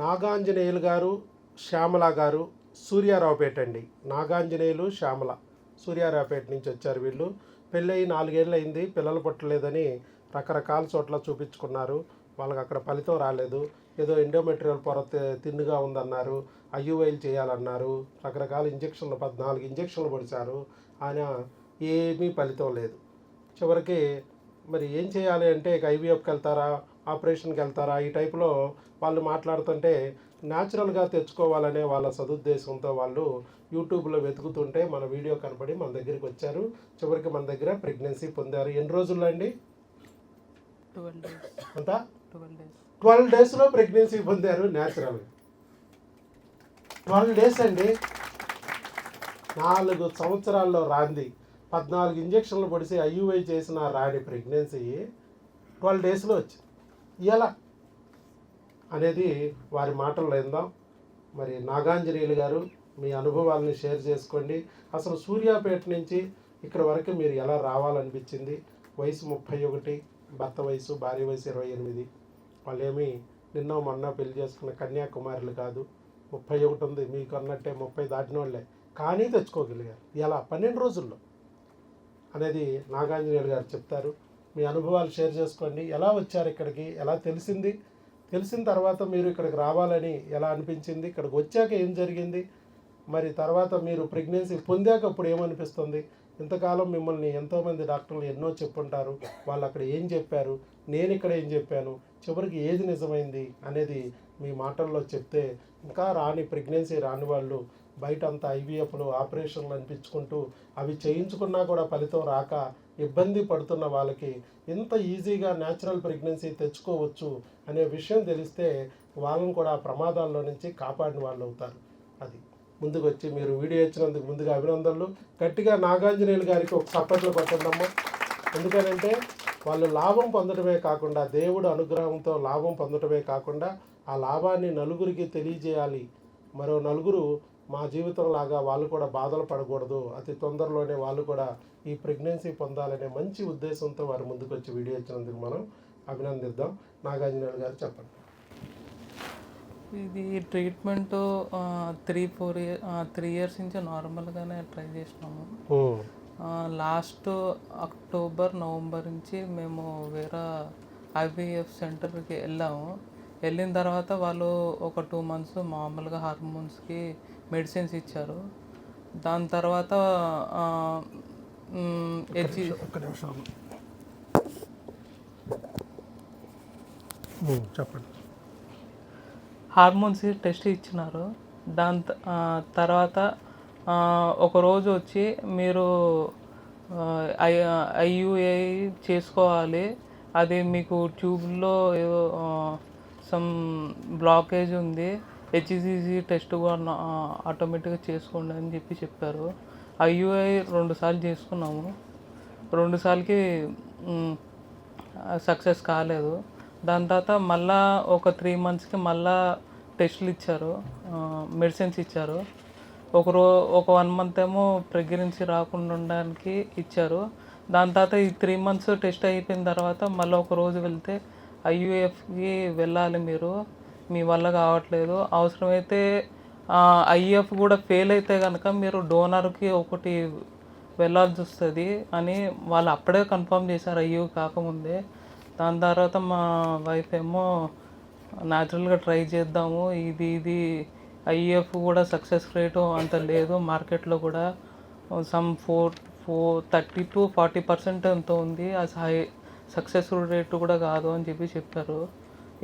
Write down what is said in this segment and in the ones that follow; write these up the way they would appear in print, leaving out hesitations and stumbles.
నాగాంజనేయులు గారు, శ్యామల గారు, సూర్యారావుపేట అండి. నాగాంజనేయులు, శ్యామల సూర్యారావుపేట నుంచి వచ్చారు వీళ్ళు. పెళ్ళయి 4 ఏళ్ళు అయింది, పిల్లలు పుట్టలేదని రకరకాల చోట్ల చూపించుకున్నారు. వాళ్ళకి అక్కడ ఫలితం రాలేదు. ఏదో ఎండోమెట్రియల్ పొర తిన్నుగా ఉందన్నారు, ఐయుఐలు చేయాలన్నారు, రకరకాల ఇంజక్షన్లు 14 ఇంజక్షన్లు పొడిచారు. ఆయన ఏమీ ఫలితం లేదు. చివరికి మరి ఏం చేయాలి అంటే ఇక ఐవీఎఫ్కి వెళ్తారా, ఆపరేషన్కి వెళ్తారా, ఈ టైప్లో వాళ్ళు మాట్లాడుతుంటే న్యాచురల్గా తెచ్చుకోవాలనే వాళ్ళ సదుద్దేశంతో వాళ్ళు యూట్యూబ్లో వెతుకుతుంటే మన వీడియో కనపడి మన దగ్గరికి వచ్చారు. చివరికి మన దగ్గర ప్రెగ్నెన్సీ పొందారు. ఎన్ని రోజుల్లో అండి? 12 days. అంత 12 days. 12 డేస్లో ప్రెగ్నెన్సీ పొందారు న్యాచురల్గా. 12 డేస్ అండి. 4 సంవత్సరాల్లో రాంది 14 ఇంజక్షన్లు పొడిసి ఐయుఐ చేసిన రాని ప్రెగ్నెన్సీ 12 డేస్లో వచ్చింది. ఎలా అనేది వారి మాటల్లో విందాం. మరి నాగాంజనేయులు గారు మీ అనుభవాలను షేర్ చేసుకోండి. అసలు సూర్యాపేట నుంచి ఇక్కడ వరకు మీరు ఎలా రావాలనిపించింది? వయసు 31, భర్త వయసు, భార్య వయసు 28. వాళ్ళేమి నిన్న మొన్న పెళ్లి చేసుకున్న కన్యాకుమారులు కాదు. 31 ఉంది, మీకు అన్నట్టే 30 దాటిన వాళ్ళే, కానీ తెచ్చుకోగలిగారు. ఎలా 12 రోజుల్లో అనేది నాగాంజనేయులు గారు చెప్తారు. మీ అనుభవాలు షేర్ చేసుకోండి. ఎలా వచ్చారు ఇక్కడికి, ఎలా తెలిసింది, తెలిసిన తర్వాత మీరు ఇక్కడికి రావాలని ఎలా అనిపించింది, ఇక్కడికి వచ్చాక ఏం జరిగింది, మరి తర్వాత మీరు ప్రెగ్నెన్సీ పొందాక అప్పుడు ఏమనిపిస్తుంది? ఇంతకాలం మిమ్మల్ని ఎంతోమంది డాక్టర్లు ఎన్నో చెప్పుంటారు, వాళ్ళు అక్కడ ఏం చెప్పారు, నేను ఇక్కడ ఏం చెప్పాను, చివరికి ఏది నిజమైంది అనేది మీ మాటల్లో చెప్తే ఇంకా రాని ప్రెగ్నెన్సీ రాని వాళ్ళు బయట అంతా ఐవీఎఫ్లు, ఆపరేషన్లు అనిపించుకుంటూ అవి చేయించుకున్నా కూడా ఫలితం రాక ఇబ్బంది పడుతున్న వాళ్ళకి ఇంత ఈజీగా న్యాచురల్ ప్రెగ్నెన్సీ తెచ్చుకోవచ్చు అనే విషయం తెలిస్తే వాళ్ళని కూడా ప్రమాదాల్లో నుంచి కాపాడిన వాళ్ళు అవుతారు. అది ముందుకు వచ్చి మీరు వీడియో ఇచ్చినందుకు ముందుగా అభినందనలు. గట్టిగా నాగాంజనేయులు గారికి ఒక సప్పట్లు కొట్టండమ్మా. ఎందుకనంటే వాళ్ళు లాభం పొందడమే కాకుండా, దేవుడు అనుగ్రహంతో లాభం పొందడమే కాకుండా ఆ లాభాన్ని నలుగురికి తెలియజేయాలి. మరో నలుగురు మా జీవితం లాగా వాళ్ళు కూడా బాధలు పడకూడదు, అతి తొందరలోనే వాళ్ళు కూడా ఈ ప్రెగ్నెన్సీ పొందాలనే మంచి ఉద్దేశంతో వారు ముందుకు వచ్చి వీడియో ఇచ్చినందుకు మనం అభినందిద్దాం. నాగాంజనేయులు గారు చెప్పండి. ఇది ట్రీట్మెంట్ 3 ఇయర్స్ నుంచి నార్మల్గానే ట్రై చేసినాము. లాస్ట్ అక్టోబర్, నవంబర్ నుంచి మేము వేరే ఐవీఎఫ్ సెంటర్కి వెళ్ళాము. వెళ్ళిన తర్వాత వాళ్ళు ఒక 2 months మామూలుగా హార్మోన్స్కి మెడిసిన్స్ ఇచ్చారు. దాని తర్వాత చెప్పండి. హార్మోన్స్ టెస్ట్ ఇచ్చినారు. దాని తర్వాత ఒకరోజు వచ్చి మీరు ఐయుఐ చేసుకోవాలి, అది మీకు ట్యూబ్లో ఏదో సమ్ బ్లాకేజ్ ఉంది, హెచ్సిజి టెస్ట్ కూడా ఆటోమేటిక్గా చేసుకోండి అని చెప్పారు. ఐయుఐ 2 సార్లు చేసుకున్నాము. 2 సార్లకి సక్సెస్ కాలేదు. దాని తర్వాత మళ్ళా ఒక 3 monthsకి మళ్ళా టెస్టులు ఇచ్చారు, మెడిసిన్స్ ఇచ్చారు. ఒక 1 month ఏమో ప్రెగ్నెన్సీ రాకుండా ఉండడానికి ఇచ్చారు. దాని తర్వాత ఈ 3 months టెస్ట్ అయిపోయిన తర్వాత మళ్ళీ ఒక రోజు వెళ్తే ఐయుఎఫ్కి వెళ్ళాలి, మీరు మీ వల్ల కావట్లేదు, అవసరమైతే ఐఎఫ్ కూడా ఫెయిల్ అయితే కనుక మీరు డోనర్కి ఒకటి వెళ్ళాల్సి వస్తుంది అని వాళ్ళు అప్పుడే కన్ఫర్మ్ చేశారు, ఐయూ కాకముందే. దాని తర్వాత మా వైఫ్ ఏమో న్యాచురల్గా ట్రై చేద్దాము, ఇది ఐఎఫ్ కూడా సక్సెస్ రేటు అంత లేదు, మార్కెట్లో కూడా సమ్ 30 to 40% ఎంతో ఉంది, అది హై సక్సెస్ రేటు కూడా కాదు అని చెప్పారు.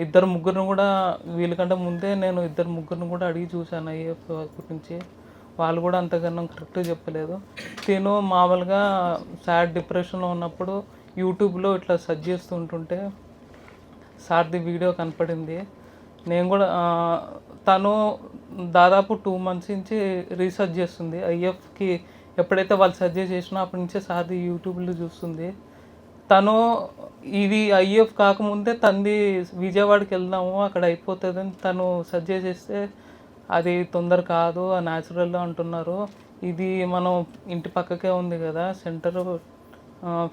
2-3 కూడా, వీళ్ళకంటే ముందే నేను 2-3 కూడా అడిగి చూశాను ఐఎఫ్ గురించి. వాళ్ళు కూడా అంతకన్నా కరెక్ట్గా చెప్పలేదు. నేను మామూలుగా సాడ్ డిప్రెషన్లో ఉన్నప్పుడు యూట్యూబ్లో ఇట్లా సెర్చ్ చేస్తుంటుంటే సార్ది వీడియో కనపడింది. నేను కూడా తను దాదాపు 2 months నుంచి రీసెర్చ్ చేస్తుంది ఐఎఫ్కి. ఎప్పుడైతే వాళ్ళు సజెస్ట్ చేసినా అప్పటి నుంచే సార్ది యూట్యూబ్లో చూస్తుంది. తను ఇది ఐఎఫ్ కాకముందే తంది విజయవాడకి వెళ్దాము అక్కడ అయిపోతుందని తను సజెస్ట్ చేస్తే అది తొందర కాదు, న్యాచురల్ అంటున్నారు, ఇది మనం ఇంటి పక్కకే ఉంది కదా సెంటర్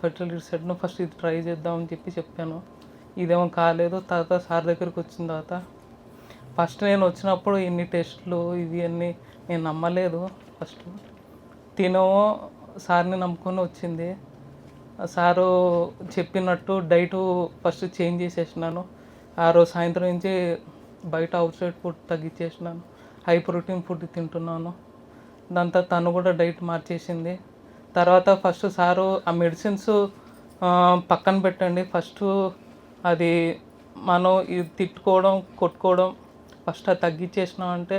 ఫెర్టిలిటీ సెంటర్, ఫస్ట్ ఇది ట్రై చేద్దామని చెప్పాను. ఇదేమో కాలేదు. తర్వాత సార్ దగ్గరికి వచ్చిన తర్వాత ఫస్ట్ నేను వచ్చినప్పుడు ఇన్ని టెస్టులు ఇవి అన్నీ నేను నమ్మలేదు. ఫస్ట్ తినో సార్ని నమ్ముకొని వచ్చింది. సారు చెప్పినట్టు డైటు ఫస్ట్ చేంజ్ చేసేసినాను. ఆ రోజు సాయంత్రం నుంచి బయట అవుట్ సైడ్ ఫుడ్ తగ్గించేసినాను. హై ప్రోటీన్ ఫుడ్ తింటున్నాను. దాంతో తను కూడా డైట్ మార్చేసింది. తర్వాత ఫస్ట్ సారు ఆ మెడిసిన్స్ పక్కన పెట్టండి, ఫస్ట్ అది మనం ఇది తిట్టుకోవడం కొట్టుకోవడం ఫస్ట్ అది తగ్గించేసినాం అంటే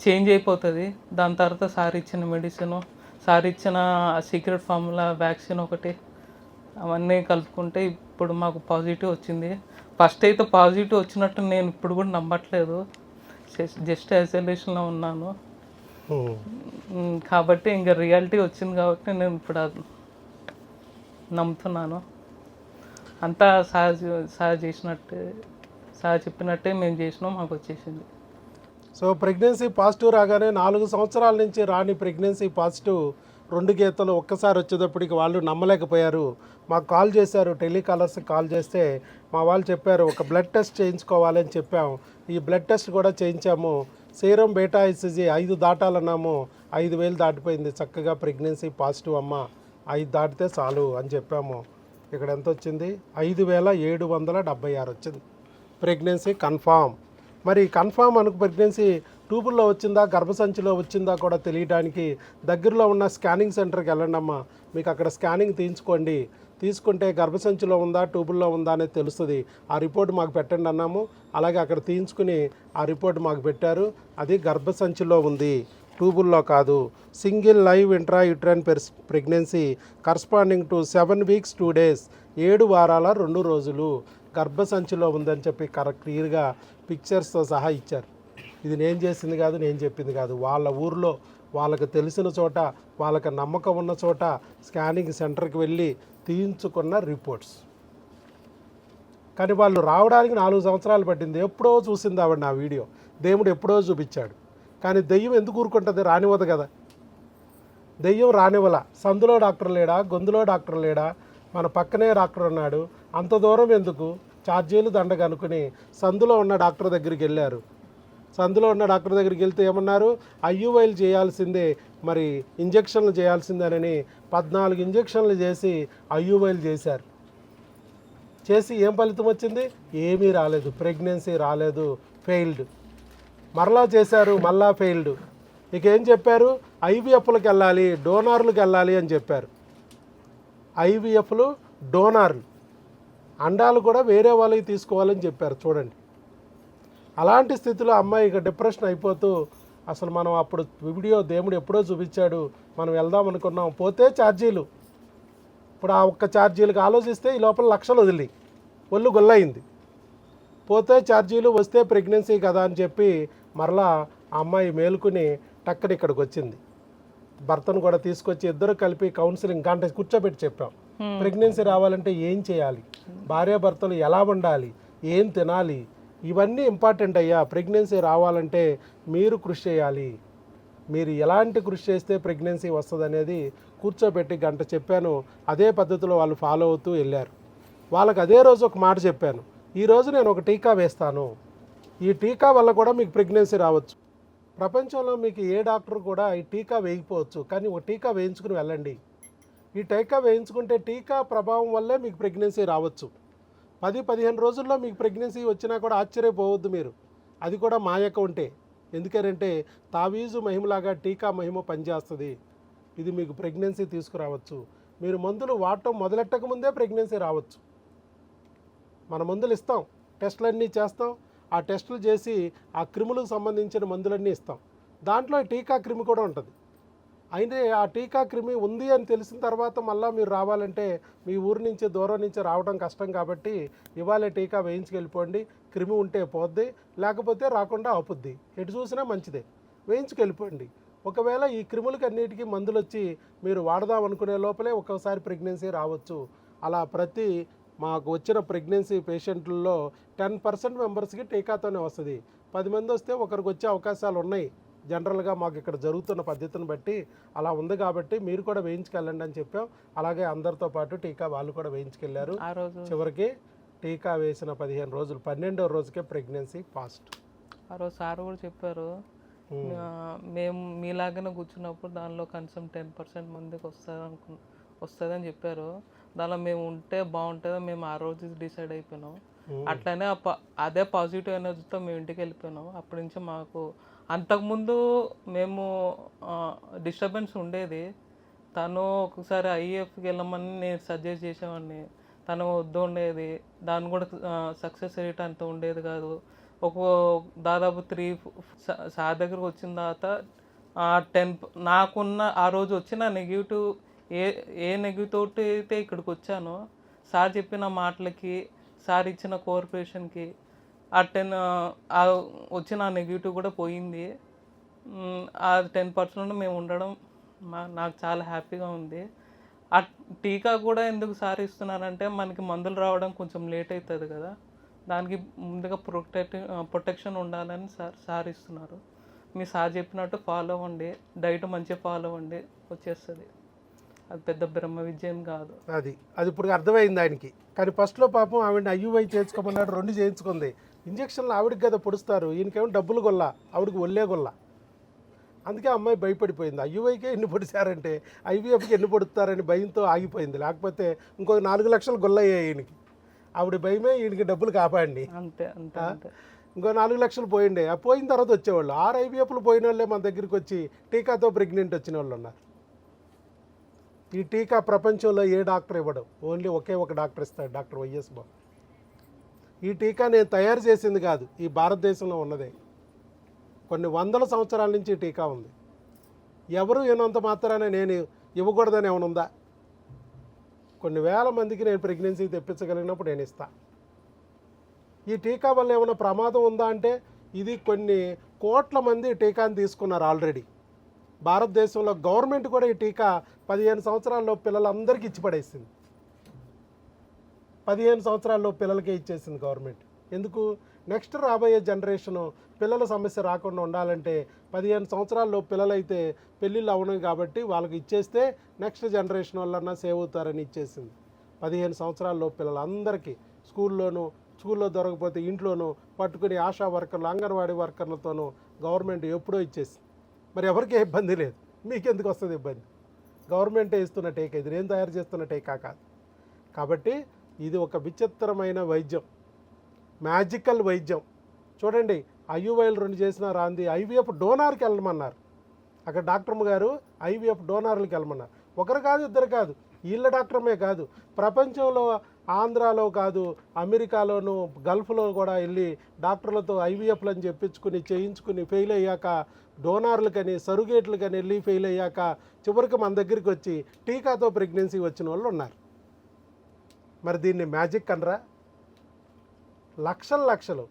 చేంజ్ అయిపోతుంది. దాని తర్వాత సార్ ఇచ్చిన మెడిసిన్, సార్ ఇచ్చిన సీక్రెట్ ఫార్ములా వ్యాక్సిన్ ఒకటి, అవన్నీ కలుపుకుంటే ఇప్పుడు మాకు పాజిటివ్ వచ్చింది. ఫస్ట్ అయితే పాజిటివ్ వచ్చినట్టు నేను ఇప్పుడు కూడా నమ్మట్లేదు. జస్ట్ ఐసోలేషన్లో ఉన్నాను కాబట్టి ఇంకా రియాలిటీ వచ్చింది కాబట్టి నేను ఇప్పుడు అది నమ్ముతున్నాను. అంతా సార్ చేసినట్టే, సార్ చెప్పినట్టే మేము చేసినాం, మాకు వచ్చేసింది. సో ప్రెగ్నెన్సీ పాజిటివ్ రాగానే 4 సంవత్సరాల నుంచి రాని ప్రెగ్నెన్సీ పాజిటివ్ 2 గీతలు ఒక్కసారి వచ్చేటప్పటికి వాళ్ళు నమ్మలేకపోయారు. మాకు కాల్ చేశారు, టెలికాలర్స్కి కాల్ చేస్తే మా వాళ్ళు చెప్పారు ఒక బ్లడ్ టెస్ట్ చేయించుకోవాలని చెప్పాం. ఈ బ్లడ్ టెస్ట్ కూడా చేయించాము. సీరం బీటా ఐసిజీ 5 దాటాలన్నాము, 5,000 దాటిపోయింది. చక్కగా ప్రెగ్నెన్సీ పాజిటివ్ అమ్మ, 5 దాటితే చాలు అని చెప్పాము. ఇక్కడ ఎంత వచ్చింది? 5,776 వచ్చింది ప్రెగ్నెన్సీ కన్ఫామ్. మరి కన్ఫామ్ అనుకు ప్రెగ్నెన్సీ ట్యూబుల్లో వచ్చిందా గర్భసంచిలో వచ్చిందా కూడా తెలియడానికి దగ్గరలో ఉన్న స్కానింగ్ సెంటర్కి వెళ్ళండి అమ్మా. మీకు అక్కడ స్కానింగ్ తీయించుకోండి. తీసుకుంటే గర్భసంచిలో ఉందా ట్యూబుల్లో ఉందా అనేది తెలుస్తుంది. ఆ రిపోర్ట్ మాకు పెట్టండి అన్నాము. అలాగే అక్కడ తీయించుకుని ఆ రిపోర్ట్ మాకు పెట్టారు. అది గర్భసంచిలో ఉంది, ట్యూబుల్లో కాదు. Single live intra uterine pregnancy corresponding to 7 weeks 2 days, 7 వారాల 2 రోజులు గర్భసంచిలో ఉందని చెప్పి క్లియర్గా పిక్చర్స్తో సహా ఇచ్చారు. ఇది నేను చేసింది కాదు, నేను చెప్పింది కాదు. వాళ్ళ ఊర్లో వాళ్ళకి తెలిసిన చోట, వాళ్ళకి నమ్మకం ఉన్న చోట స్కానింగ్ సెంటర్కి వెళ్ళి తీయించుకున్న రిపోర్ట్స్. కానీ వాళ్ళు రావడానికి 4 సంవత్సరాలు పట్టింది. ఎప్పుడో చూసింది ఆవిడ నా వీడియో, దేవుడు ఎప్పుడో చూపించాడు. కానీ దెయ్యం ఎందుకు ఊరుకుంటుంది? రానివ్వదు కదా. దెయ్యం రానివ్వల. సందులో డాక్టర్ లేడా, గొంతులో డాక్టర్ లేడా, మన పక్కనే డాక్టర్ ఉన్నాడు, అంత దూరం ఎందుకు, ఛార్జీలు దండగ అనుకుని సందులో ఉన్న డాక్టర్ దగ్గరికి వెళ్ళారు. సందులో ఉన్న డాక్టర్ దగ్గరికి వెళ్తే ఏమన్నారు? ఐయుఐలు చేయాల్సిందే, మరి ఇంజక్షన్లు చేయాల్సిందేనని 14 ఇంజక్షన్లు చేసి ఐయుఐలు చేశారు. చేసి ఏం ఫలితం వచ్చింది? ఏమీ రాలేదు, ప్రెగ్నెన్సీ రాలేదు, ఫెయిల్డ్. మరలా చేశారు, మళ్ళా ఫెయిల్డ్. ఇక ఏం చెప్పారు? ఐవీఎఫ్లకు వెళ్ళాలి, డోనార్లకు వెళ్ళాలి అని చెప్పారు. ఐవీఎఫ్లు, డోనార్లు, అండాలు కూడా వేరే వాళ్ళకి తీసుకోవాలని చెప్పారు. చూడండి, అలాంటి స్థితిలో అమ్మాయి ఇక డిప్రెషన్ అయిపోతూ, అసలు మనం అప్పుడు వీడియో దేవుడు ఎప్పుడో చూపించాడు, మనం వెళ్దాం అనుకున్నాం, పోతే ఛార్జీలు. ఇప్పుడు ఆ ఒక్క ఛార్జీలకు ఆలోచిస్తే ఈ లోపల లక్షలు వదిలి ఒళ్ళు గొల్లయింది. పోతే ఛార్జీలు, వస్తే ప్రెగ్నెన్సీ కదా అని చెప్పి మరలా ఆ అమ్మాయి మేలుకుని టక్కన ఇక్కడికి వచ్చింది. భర్తను కూడా తీసుకొచ్చి ఇద్దరు కలిపి కౌన్సిలింగ్ గంట కూర్చోబెట్టి చెప్పాం. ప్రెగ్నెన్సీ రావాలంటే ఏం చేయాలి, భార్యాభర్తలు ఎలా ఉండాలి, ఏం తినాలి, ఇవన్నీ ఇంపార్టెంట్ అయ్యా. ప్రెగ్నెన్సీ రావాలంటే మీరు కృషి చేయాలి, మీరు ఎలాంటి కృషి చేస్తే ప్రెగ్నెన్సీ వస్తుంది అనేది కూర్చోబెట్టి గంట చెప్పాను. అదే పద్ధతిలో వాళ్ళు ఫాలో అవుతూ వెళ్ళారు. వాళ్ళకి అదే రోజు ఒక మాట చెప్పాను, ఈరోజు నేను ఒక టీకా వేస్తాను, ఈ టీకా వల్ల కూడా మీకు ప్రెగ్నెన్సీ రావచ్చు. ప్రపంచంలో మీకు ఏ డాక్టర్ కూడా ఈ టీకా వేయకపోవచ్చు, కానీ ఒక టీకా వేయించుకుని వెళ్ళండి. ఈ టీకా వేయించుకుంటే టీకా ప్రభావం వల్లే మీకు ప్రెగ్నెన్సీ రావచ్చు. 10-15 రోజుల్లో మీకు ప్రెగ్నెన్సీ వచ్చినా కూడా ఆశ్చర్యపోవద్దు మీరు. అది కూడా మాయక ఉంటే. ఎందుకంటే తావీజు మహిమలాగా టీకా మహిమ పనిచేస్తుంది. ఇది మీకు ప్రెగ్నెన్సీ తీసుకురావచ్చు. మీరు మందులు వాడటం మొదలెట్టక ముందే ప్రెగ్నెన్సీ రావచ్చు. మన మందులు ఇస్తాం, టెస్టులన్నీ చేస్తాం, ఆ టెస్టులు చేసి ఆ క్రిములకు సంబంధించిన మందులన్నీ ఇస్తాం. దాంట్లో టీకా క్రిమి కూడా ఉంటుంది. అయితే ఆ టీకా క్రిమి ఉంది అని తెలిసిన తర్వాత మళ్ళీ మీరు రావాలంటే మీ ఊరి నుంచి దూరం నుంచి రావడం కష్టం. కాబట్టి ఇవాళ టీకా వేయించుకెళ్ళిపోండి. క్రిమి ఉంటే పోద్ది, లేకపోతే రాకుండా ఆపుద్ది. ఎటు చూసినా మంచిదే, వేయించుకెళ్ళిపోండి. ఒకవేళ ఈ క్రిములకి అన్నిటికీ మందులు వచ్చి మీరు వాడదాం అనుకునే లోపలే ఒక్కోసారి ప్రెగ్నెన్సీ రావచ్చు. అలా ప్రతి మాకు వచ్చిన ప్రెగ్నెన్సీ పేషెంట్లలో 10% మెంబర్స్కి టీకాతోనే వస్తుంది. 10 మంది వస్తే ఒకరికి వచ్చే అవకాశాలు ఉన్నాయి. జనరల్గా మాకు ఇక్కడ జరుగుతున్న పద్ధతిని బట్టి అలా ఉంది. కాబట్టి మీరు కూడా వేయించుకెళ్ళండి అని చెప్పాం. అలాగే అందరితో పాటు టీకా వాళ్ళు కూడా వేయించుకెళ్ళారు. చివరికి టీకా వేసిన 15 రోజులు 12వ రోజుకే ప్రెగ్నెన్సీ ఫాస్ట్. ఆ రోజు సార్ కూడా చెప్పారు, మేము మీలాగానే కూర్చున్నప్పుడు దానిలో కనీసం 10% మందికి వస్తుందని చెప్పారు. దానిలో మేము ఉంటే బాగుంటుందో మేము ఆ రోజు డిసైడ్ అయిపోయినాం. అట్లనే అదే పాజిటివ్ ఎనర్జీతో మేము ఇంటికి వెళ్ళిపోయినాం. అప్పటి నుంచి మాకు అంతకుముందు మేము డిస్టర్బెన్స్ ఉండేది. తను ఒకసారి ఐఏఎఫ్కి వెళ్ళమని నేను సజెస్ట్ చేసేవాడిని, తను వద్దు ఉండేది. దాన్ని కూడా సక్సెస్ రేట్ అంత ఉండేది కాదు. దాదాపు 3 సార్ దగ్గరకు వచ్చిన తర్వాత 10 నాకున్న ఆ రోజు వచ్చిన నెగిటివ్ ఏ నెగిటివ్ తోటి అయితే ఇక్కడికి వచ్చానో, సార్ చెప్పిన మాటలకి, సార్ ఇచ్చిన కోఆపరేషన్కి ఆ వచ్చిన నెగిటివ్ కూడా పోయింది. ఆ 10% మేము ఉండడం నాకు చాలా హ్యాపీగా ఉంది. ఆ టీకా కూడా ఎందుకు సార్ ఇస్తున్నారంటే, మనకి మందులు రావడం కొంచెం లేట్ అవుతుంది కదా, దానికి ముందుగా ప్రొటెక్షన్ ఉండాలని సార్ ఇస్తున్నారు. మీ సార్ చెప్పినట్టు ఫాలో అవ్వండి, డైట్ మంచిగా ఫాలో అవ్వండి, వచ్చేస్తుంది. అది పెద్ద బ్రహ్మ విజయం కాదు. అది ఇప్పుడు అర్థమైంది ఆయనకి. కానీ ఫస్ట్లో పాపం ఆవిడని ఐయుఐ చేయించుకోమన్నాడు, 2 చేయించుకుంది. ఇంజక్షన్లు ఆవిడకి కదా పొడుస్తారు, ఈయనకేమో డబ్బులు గొల్ల, ఆవిడకి ఒళ్ళే గొల్ల. అందుకే అమ్మాయి భయపడిపోయింది. ఐయుఐకే ఎన్ని పొడిచారంటే ఐవీఎఫ్కి ఎన్ని పొడుస్తారని భయంతో ఆగిపోయింది. లేకపోతే ఇంకో 4 లక్షలు గొల్లయ్యాయి ఈయనకి. ఆవిడ భయమే ఈయనకి డబ్బులు కాపాడి. అంతే ఇంకో 4 లక్షలు పోయిండే. ఆ పోయిన తర్వాత వచ్చేవాళ్ళు 6 ఐవీఎఫ్లు పోయిన వాళ్ళే మన దగ్గరికి వచ్చి టీకాతో ప్రెగ్నెంట్ వచ్చిన వాళ్ళు ఉన్నారు. ఈ టీకా ప్రపంచంలో ఏ డాక్టర్ ఇవ్వడం, ఓన్లీ ఒకే ఒక డాక్టర్ ఇస్తాడు, డాక్టర్ వైఎస్ బాబు. ఈ టీకా నేను తయారు చేసింది కాదు, ఈ భారతదేశంలో ఉన్నదే. కొన్ని వందల సంవత్సరాల నుంచి ఈ టీకా ఉంది. ఎవరు ఏనంత మాత్రాన నేను ఇవ్వకూడదని ఏమైనా ఉందా? కొన్ని వేల మందికి నేను ప్రెగ్నెన్సీ తెప్పించగలిగినప్పుడు నేను ఇస్తా. ఈ టీకా వల్ల ఏమైనా ప్రమాదం ఉందా అంటే, ఇది కొన్ని కోట్ల మంది టీకాని తీసుకున్నారు ఆల్రెడీ. భారతదేశంలో గవర్నమెంట్ కూడా ఈ టీకా 15 సంవత్సరాల్లో పిల్లలందరికీ ఇచ్చి పడేసింది. 15 సంవత్సరాల్లో పిల్లలకే ఇచ్చేసింది గవర్నమెంట్. ఎందుకు? నెక్స్ట్ రాబోయే జనరేషను పిల్లల సమస్య రాకుండా ఉండాలంటే 15 సంవత్సరాల్లో పిల్లలైతే పెళ్ళిళ్ళు అవను కాబట్టి వాళ్ళకి ఇచ్చేస్తే నెక్స్ట్ జనరేషన్ వాళ్ళన్నా సేవ్ అవుతారని ఇచ్చేసింది. 15 సంవత్సరాల్లో పిల్లలందరికీ స్కూల్లో దొరకపోతే ఇంట్లోనూ పట్టుకుని ఆశా వర్కర్లు, అంగన్వాడీ వర్కర్లతోనూ గవర్నమెంట్ ఎప్పుడో ఇచ్చేసింది. మరి ఎవరికీ ఇబ్బంది లేదు, మీకెందుకు వస్తుంది ఇబ్బంది? గవర్నమెంటే ఇస్తున్న టీకా, ఇది నేను తయారు చేస్తున్న టీకా కాదు. కాబట్టి ఇది ఒక విచిత్రమైన వైద్యం, మ్యాజికల్ వైద్యం. చూడండి, ఐయుఐలు 2 చేసినా రాంది ఐవీఎఫ్ డోనార్కి వెళ్ళమన్నారు. అక్కడ డాక్టర్ గారు ఐవీఎఫ్ డోనార్లకి వెళ్ళమన్నారు. ఒకరు కాదు, ఇద్దరు కాదు, వీళ్ళ డాక్టర్మే కాదు, ప్రపంచంలో ఆంధ్రాలో కాదు, అమెరికాలోను గల్ఫ్లో కూడా వెళ్ళి డాక్టర్లతో ఐవీఎఫ్లు అని చెప్పించుకుని చేయించుకుని ఫెయిల్ అయ్యాక, డోనార్లకని సరుగేట్లకని వెళ్ళి ఫెయిల్ అయ్యాక చివరికి మన దగ్గరికి వచ్చి టీకాతో ప్రెగ్నెన్సీ వచ్చిన వాళ్ళు ఉన్నారు. మరి దీన్ని మ్యాజిక్ అనరా? లక్షలు.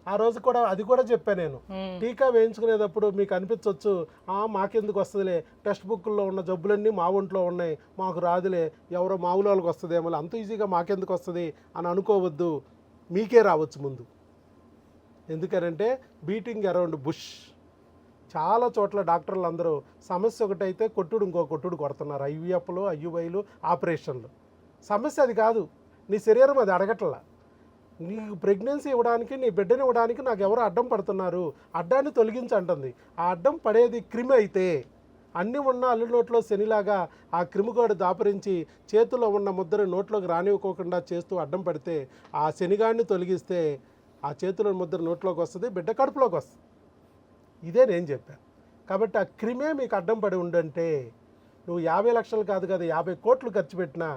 ఆ రోజు కూడా అది కూడా చెప్పాను నేను, టీకా వేయించుకునేటప్పుడు మీకు అనిపించవచ్చు, మాకెందుకు వస్తుందిలే, టెక్స్ట్ బుక్లో ఉన్న జబ్బులన్నీ మా ఒంట్లో ఉన్నాయి, మాకు రాదులే, ఎవరో మామూలు వాళ్ళకి వస్తుందేమో, అంత ఈజీగా మాకెందుకు వస్తుంది అని అనుకోవద్దు. మీకే రావచ్చు ముందు. ఎందుకనంటే బీటింగ్ అరౌండ్ బుష్. చాలా చోట్ల డాక్టర్లు అందరూ సమస్య ఒకటైతే ఇంకో కొట్టుడు కొడుతున్నారు. ఐవీఎఫ్లు, ఐయుఐలు, ఆపరేషన్లు. సమస్య అది కాదు, నీ శరీరం అది అడగట్లా. నీకు ప్రెగ్నెన్సీ ఇవ్వడానికి, నీ బిడ్డని ఇవ్వడానికి నాకు ఎవరు అడ్డం పడుతున్నారు, అడ్డాన్ని తొలగించంటుంది. ఆ అడ్డం పడేది క్రిమి అయితే, అన్నీ ఉన్న అల్లు నోట్లో శనిలాగా ఆ క్రిమిగోడు దాపరించి చేతిలో ఉన్న ముద్రని నోట్లోకి రానివ్వకోకుండా చేస్తూ అడ్డం పడితే, ఆ శనిగాడిని తొలగిస్తే ఆ చేతిలో ముద్ర నోట్లోకి వస్తుంది, బిడ్డ కడుపులోకి వస్తుంది. ఇదే నేను చెప్పాను. కాబట్టి ఆ క్రిమే మీకు అడ్డం పడి ఉండంటే, నువ్వు 50 లక్షలు కాదు కదా, 50 కోట్లు ఖర్చు పెట్టినా,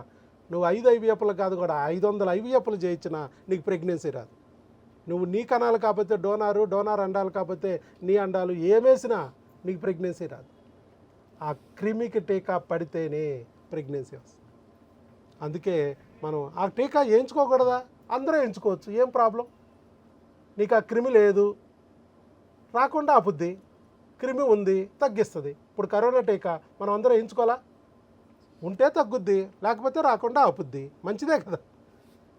నువ్వు 5 ఐవీఎఫ్లు కాదు కూడా 500 ఐవీఎఫ్లు చేయించినా నీకు ప్రెగ్నెన్సీ రాదు. నువ్వు నీ కణాలు కాకపోతే డోనార్ అండాలు కాకపోతే నీ అండాలు ఏమేసినా నీకు ప్రెగ్నెన్సీ రాదు. ఆ క్రిమికి టీకా పడితేనే ప్రెగ్నెన్సీ వస్తుంది. అందుకే మనం ఆ టీకా వేయించుకోకూడదా? అందరూ వేయించుకోవచ్చు, ఏం ప్రాబ్లం. నీకు ఆ క్రిమి లేదు, రాకుండా ఆపుద్ది. క్రిమి ఉంది, తగ్గిస్తుంది. ఇప్పుడు కరోనా టీకా మనం అందరూ వేయించుకోవాలా? ఉంటే తగ్గుద్ది, లేకపోతే రాకుండా ఆపుద్ది. మంచిదే కదా.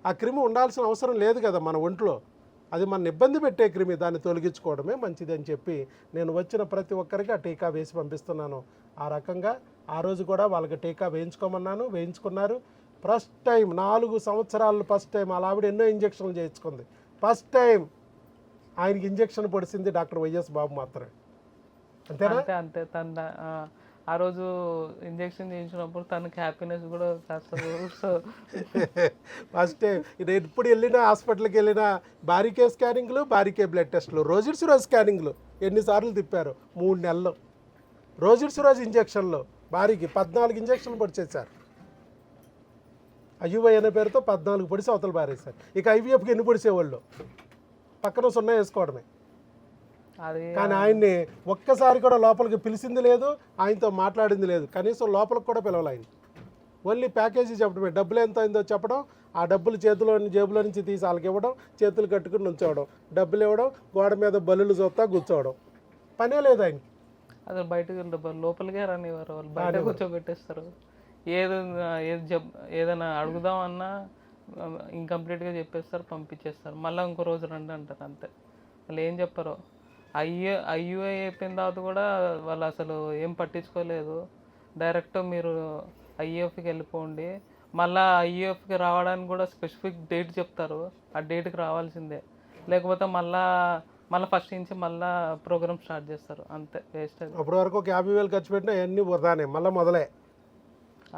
ఆ క్రిమి ఉండాల్సిన అవసరం లేదు కదా మన ఒంట్లో. అది మన ఇబ్బంది పెట్టే క్రిమి, దాన్ని తొలగించుకోవడమే మంచిది అని చెప్పి నేను వచ్చిన ప్రతి ఒక్కరికి ఆ టీకా వేసి పంపిస్తున్నాను. ఆ రకంగా ఆ రోజు కూడా వాళ్ళకి టీకా వేయించుకోమన్నాను, వేయించుకున్నారు. ఫస్ట్ టైం 4 సంవత్సరాలు ఫస్ట్ టైం అలా ఆవిడ ఎన్నో ఇంజక్షన్లు చేయించుకుంది. ఫస్ట్ టైం ఆయనకి ఇంజక్షన్ పొడిచింది డాక్టర్ వైఎస్ బాబు మాత్రమే. అంతేనా? అంతే అంతే ఆ రోజు ఇంజెక్షన్ చేయించినప్పుడు తనకి హ్యాపీనెస్ కూడా కాస్త సో ఫస్ట్ టైం నేను ఎప్పుడు వెళ్ళినా హాస్పిటల్కి వెళ్ళినా బారికే స్కానింగ్లు, బారికే బ్లడ్ టెస్టులు, రోజు స్కానింగ్లు ఎన్నిసార్లు తిప్పారు. 3 నెలలు రోజు ఇంజక్షన్లు. బారికి 14 ఇంజక్షన్లు పొడిచేశారు. ఐయుఐ అనే పేరుతో 14 పొడిసి అవతల బారేశారు. ఇక ఐవీఎఫ్కి ఎన్ని పొడిసేవాళ్ళు? పక్కన 0 వేసుకోవడమే. అది కానీ ఆయన్ని ఒక్కసారి కూడా లోపలికి పిలిచింది లేదు, ఆయనతో మాట్లాడింది లేదు, కనీసం లోపలికి కూడా పిలవాలి. ఆయన ఓన్లీ ప్యాకేజీ చెప్పడమే, డబ్బులు ఎంత అయిందో చెప్పడం, ఆ డబ్బులు జేబులో నుంచి తీసి వాళ్ళకి ఇవ్వడం, చేతులు కట్టుకుని ఉంచవడం, డబ్బులు ఇవ్వడం, గోడ మీద బల్లులు చూస్తా కూర్చోవడం, పనే లేదు ఆయనకి. అసలు బయటకు వెళ్ళి లోపలికే రానివ్వరు వాళ్ళు, బయట కూర్చోబెట్టేస్తారు. ఏదైనా అడుగుదామన్నా ఇంకంప్లీట్గా చెప్పేస్తారు, పంపించేస్తారు. మళ్ళీ ఇంకో రోజు రండి అంటారు. అంతే, వాళ్ళు ఏం చెప్పరు. ఐయుఐ అయిపోయిన తర్వాత కూడా వాళ్ళు అసలు ఏం పట్టించుకోలేదు. డైరెక్ట్ మీరు ఐఏఎఫ్కి వెళ్ళిపోండి, మళ్ళీ ఐఏఎఫ్కి రావడానికి కూడా స్పెసిఫిక్ డేట్ చెప్తారు, ఆ డేట్కి రావాల్సిందే, లేకపోతే మళ్ళీ ఫస్ట్ నుంచి మళ్ళీ ప్రోగ్రామ్ స్టార్ట్ చేస్తారు. అంతే, వేస్ట్. అప్పటి వరకు ఒక 50,000 ఖర్చు పెట్టినా అన్నీ వృధానే, మళ్ళీ మొదలే.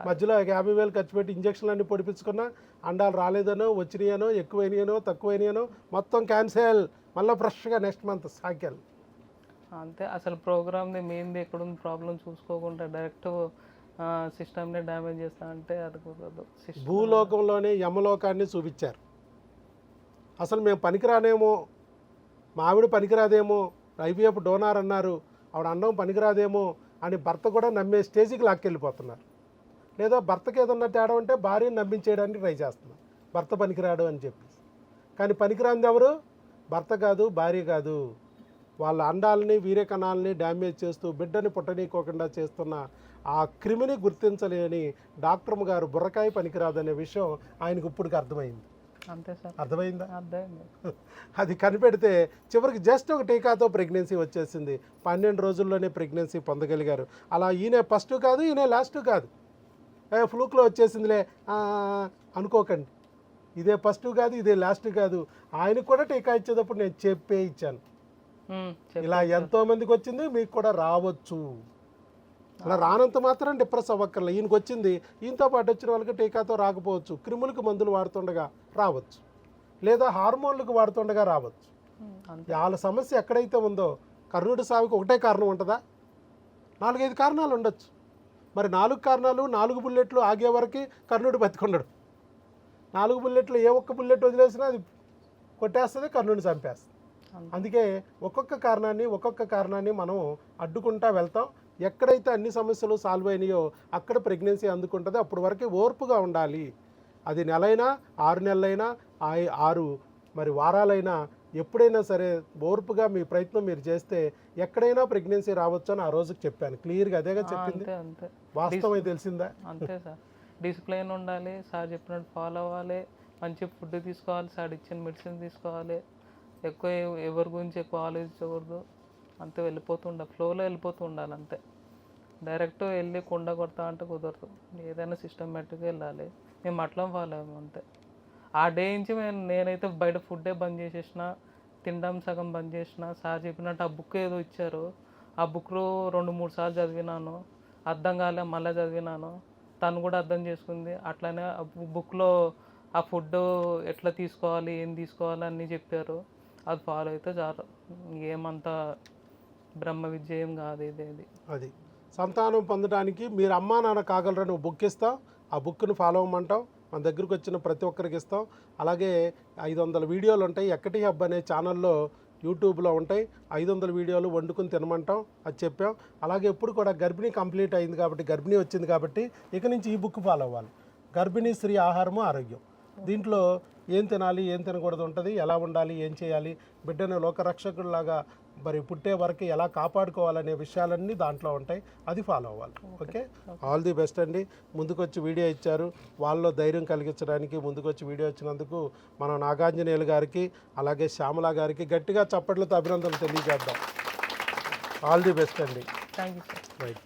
మధ్యలో 50,000 ఖర్చు పెట్టి ఇంజక్షన్లు అన్నీ పొడిపించుకున్నా అండాలు రాలేదనో, వచ్చినాయనో, ఎక్కువైనాయనో, తక్కువైనాయనో, మొత్తం క్యాన్సెల్. మళ్ళీ ఫ్రెష్గా నెక్స్ట్ మంత్ సాకెల్. అంతే, అసలు ప్రోగ్రామ్ది మెయిన్ది ఎక్కడుంది ప్రాబ్లం చూసుకోకుండా డైరెక్ట్ సిస్టమ్ని డ్యామేజ్ చేస్తా అంటే అది కుదరదు. భూలోకంలోనే యమలోకాన్ని చూపించారు. అసలు మేము పనికిరానేమో, మా ఆవిడ పనికిరాదేమో, ఐవీఎఫ్ డోనార్ అన్నారు, ఆవిడ అన్నం పనికిరాదేమో అని భర్త కూడా నమ్మే స్టేజ్కి లాక్కెళ్ళిపోతున్నారు. లేదా భర్తకి ఏదన్నా తేడా ఉంటే భార్యను నమ్మించేయడానికి ట్రై చేస్తున్నారు, భర్త పనికిరాడు అని చెప్పి. కానీ పనికిరాంది ఎవరు? భర్త కాదు, భార్య కాదు. వాళ్ళ అండాలని, వీర్యకణాలని డ్యామేజ్ చేస్తూ బిడ్డని పుట్టనీకోకుండా చేస్తున్న ఆ క్రిమిని గుర్తించలేని డాక్టర్ గారు బుర్రకాయ పనికిరాదనే విషయం ఆయనకు ఇప్పటికి అర్థమైంది. అంతే సార్. అర్థమైందా? అర్థమైంది. అది కనిపెడితే చివరికి జస్ట్ ఒక టీకాతో ప్రెగ్నెన్సీ వచ్చేసింది. 12 రోజుల్లోనే ప్రెగ్నెన్సీ పొందగలిగారు. అలా ఈయన ఫస్ట్ కాదు, ఈయన లాస్ట్ కాదు, ఫ్లూక్లో వచ్చేసిందిలే అనుకోకండి. ఇదే ఫస్ట్ కాదు, ఇదే లాస్ట్ కాదు. ఆయనకు కూడా టీకా ఇచ్చేటప్పుడు నేను చెప్పే ఇచ్చాను, ఇలా ఎంతోమందికి వచ్చింది, మీకు కూడా రావచ్చు. అలా రానంత మాత్రం డిప్రెస్ అవ్వక్కర్లే. ఈయనకు వచ్చింది, ఈయనతో పాటు వచ్చిన వాళ్ళకి టీకాతో రాకపోవచ్చు, క్రిములకు మందులు వాడుతుండగా రావచ్చు, లేదా హార్మోన్లకు వాడుతుండగా రావచ్చు. వాళ్ళ సమస్య ఎక్కడైతే ఉందో, కర్ణుడి సావికి ఒకటే కారణం ఉంటుందా? 4-5 కారణాలు ఉండొచ్చు. మరి 4 కారణాలు, 4 బుల్లెట్లు ఆగే వరకు కర్ణుడు బతికొండడు. 4 బుల్లెట్లు ఏ ఒక్క బుల్లెట్ వదిలేసినా అది కొట్టేస్తుంది, కర్ణుడిని చంపేస్తుంది. అందుకే ఒక్కొక్క కారణాన్ని మనం అడ్డుకుంటా వెళ్తాం. ఎక్కడైతే అన్ని సమస్యలు సాల్వ్ అయినాయో అక్కడ ప్రెగ్నెన్సీ అందుకుంటుంది. అప్పటి వరకు ఓర్పుగా ఉండాలి. అది నెలైనా, 6 నెలలైనా, 6 వారాలైనా, ఎప్పుడైనా సరే ఓర్పుగా మీ ప్రయత్నం మీరు చేస్తే ఎక్కడైనా ప్రెగ్నెన్సీ రావచ్చు అని ఆ రోజుకి చెప్పాను. క్లియర్గా అదేగా చెప్పింది. వాస్తవం తెలిసిందా? అంతే సార్. డిసిప్లైన్ ఉండాలి, సార్ చెప్పినట్టు ఫాలో అవ్వాలి, మంచి ఫుడ్ తీసుకోవాలి, సార్ ఇచ్చిన మెడిసిన్ తీసుకోవాలి, ఎక్కువ ఎవరి గురించి ఎక్కువ ఆలోచించకూడదు. అంతే, ఫ్లోలో వెళ్ళిపోతూ ఉండాలి. అంతే, డైరెక్ట్ వెళ్ళి కుండ కొడతా అంటే కుదరదు. ఏదైనా సిస్టమేటిక్గా వెళ్ళాలి. మేము అట్లా ఫాలో అయ్యాము. అంతే, ఆ డే నుంచి నేనైతే బయట ఫుడ్డే బంద్ చేసేసిన, తినడం సగం బంద్ చేసిన. సార్ చెప్పినట్టు ఆ బుక్ ఏదో ఇచ్చారు, ఆ బుక్లో 2-3 సార్లు చదివినాను, అర్థం కాలే, మళ్ళీ చదివినాను, తను కూడా అర్థం చేసుకుంది. అట్లానే ఆ బుక్లో ఆ ఫుడ్ ఎట్లా తీసుకోవాలి, ఏం తీసుకోవాలి అన్నీ చెప్పారు. అది ఫాలో అయితే చాలు, ఏమంతా బ్రహ్మ విద్య ఏం కాదు ఇదేది. అది సంతానం పొందడానికి మీరు అమ్మా నాన్న కాగలరని బుక్ ఇస్తాం, ఆ బుక్ను ఫాలో అవ్వమంటాం. మన దగ్గరకు వచ్చిన ప్రతి ఒక్కరికి ఇస్తాం. అలాగే 500 వీడియోలు ఉంటాయి, ఎక్కటి హబ్ అనే ఛానల్లో యూట్యూబ్లో ఉంటాయి. 500 వీడియోలు వండుకుని తినమంటాం, అది చెప్పాం. అలాగే ఎప్పుడు కూడా గర్భిణీ కంప్లీట్ అయింది కాబట్టి, గర్భిణీ వచ్చింది కాబట్టి ఇక నుంచి ఈ బుక్ ఫాలో అవ్వాలి. గర్భిణీ స్త్రీ ఆహారము ఆరోగ్యం. దీంట్లో ఏం తినాలి, ఏం తినకూడదు ఉంటుంది, ఎలా ఉండాలి, ఏం చేయాలి, బిడ్డను లోకరక్షకుడిలాగా మరి పుట్టే వరకు ఎలా కాపాడుకోవాలనే విషయాలన్నీ దాంట్లో ఉంటాయి. అది ఫాలో అవ్వాలి. ఓకే, ఆల్ ది బెస్ట్ అండి. ముందుకొచ్చి వీడియో ఇచ్చారు, వాళ్ళలో ధైర్యం కలిగించడానికి ముందుకొచ్చి వీడియో ఇచ్చినందుకు మన నాగాంజనేయులు గారికి అలాగే శ్యామల గారికి గట్టిగా చప్పట్లతో అభినందనలు తెలియజేద్దాం. ఆల్ ది బెస్ట్ అండి. Thank you sir. రైట్.